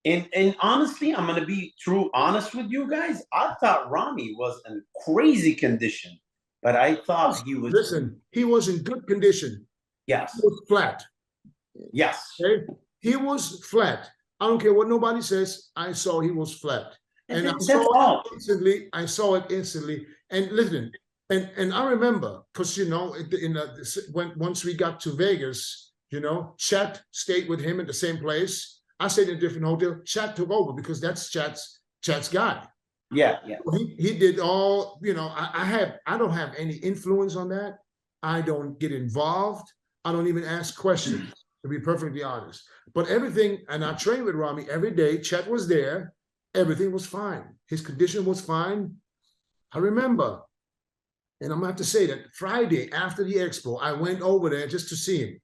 And honestly, I'm gonna be true honest with you guys. I thought Rami was in crazy condition, but I thought he was. Listen, he was in good condition. Yes. He was flat. Yes. Okay? He was flat. I don't care what nobody says. I saw he was flat, and I saw it instantly. I saw it instantly. And listen, and I remember because once we got to Vegas, Chat stayed with him at the same place. I stayed in a different hotel. Chat took over because that's Chat's guy. Yeah. He did all. I don't have any influence on that. I don't get involved. I don't even ask questions, to be perfectly honest. But everything, and I trained with Rami every day. Chet was there. Everything was fine. His condition was fine. I remember, and I'm going to have to say that Friday after the expo, I went over there just to see him,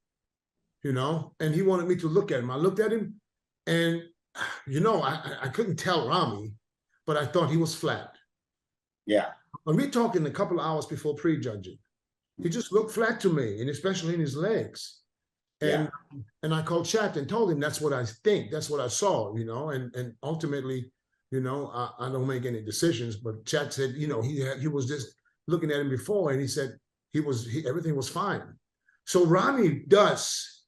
and he wanted me to look at him. I looked at him, and, I couldn't tell Rami, but I thought he was flat. Yeah. When we're talking a couple of hours before prejudging, he just looked flat to me, and especially in his legs. And I called Chat and told him that's what I think, that's what I saw, and ultimately, I don't make any decisions, but Chat said, he was just looking at him before, and he said everything was fine. So Rami does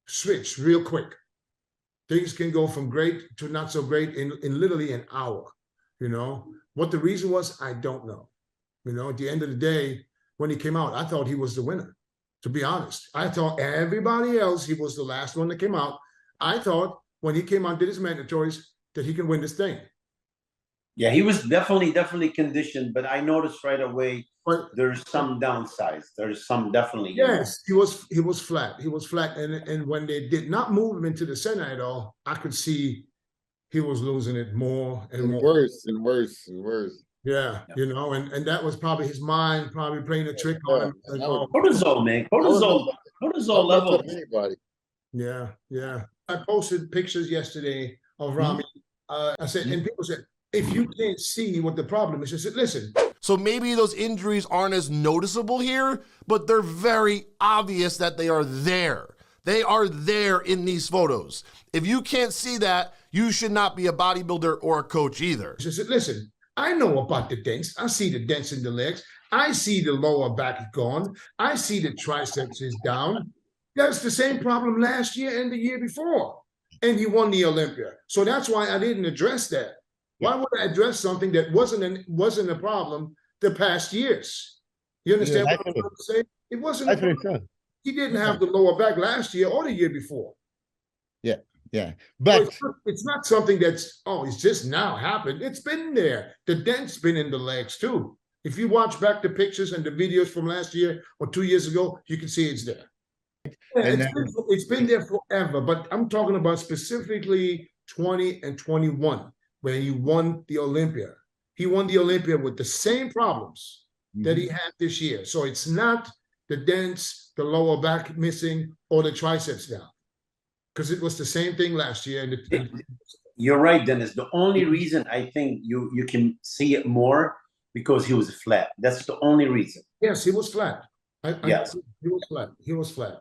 switch real quick. Things can go from great to not so great in literally an hour. What the reason was, I don't know. At the end of the day, when he came out, I thought he was the winner. To be honest, I thought everybody else, he was the last one that came out. I thought when he came out, did his mandatories, that he can win this thing. Yeah, he was definitely conditioned, but I noticed right away there's some downsides. There's some definitely. Yes, he was flat. He was flat, and when they did not move him into the center at all, I could see he was losing it more and more. Worse and worse and worse. Yeah, and that was probably his mind probably playing a trick on him. Cortisol, man. Cortisol level. Anybody. Yeah. I posted pictures yesterday of Rami. I said, and people said, if you can't see what the problem is, I said, listen. So maybe those injuries aren't as noticeable here, but they're very obvious that they are there. They are there in these photos. If you can't see that, you should not be a bodybuilder or a coach either. I said, listen, I know about the dents. I see the dents in the legs. I see the lower back gone. I see the triceps is down. That's the same problem last year and the year before. And he won the Olympia. So that's why I didn't address that. Why would I address something that wasn't a problem the past years? You understand what I'm trying to say? It wasn't a problem. He didn't have the lower back last year or the year before. Yeah. But so it's not something that's, it's just now happened. It's been there. The dent's been in the legs too. If you watch back the pictures and the videos from last year or 2 years ago, you can see it's there. Yeah, it's been there forever, but I'm talking about specifically 20 and 21 when he won the Olympia. He won the Olympia with the same problems that he had this year. So it's not the dents, the lower back missing, or the triceps down. Because it was the same thing last year. You're right, Dennis. The only reason I think you can see it more because he was flat. That's the only reason. Yes, he was flat. Yes. He was flat. He was flat.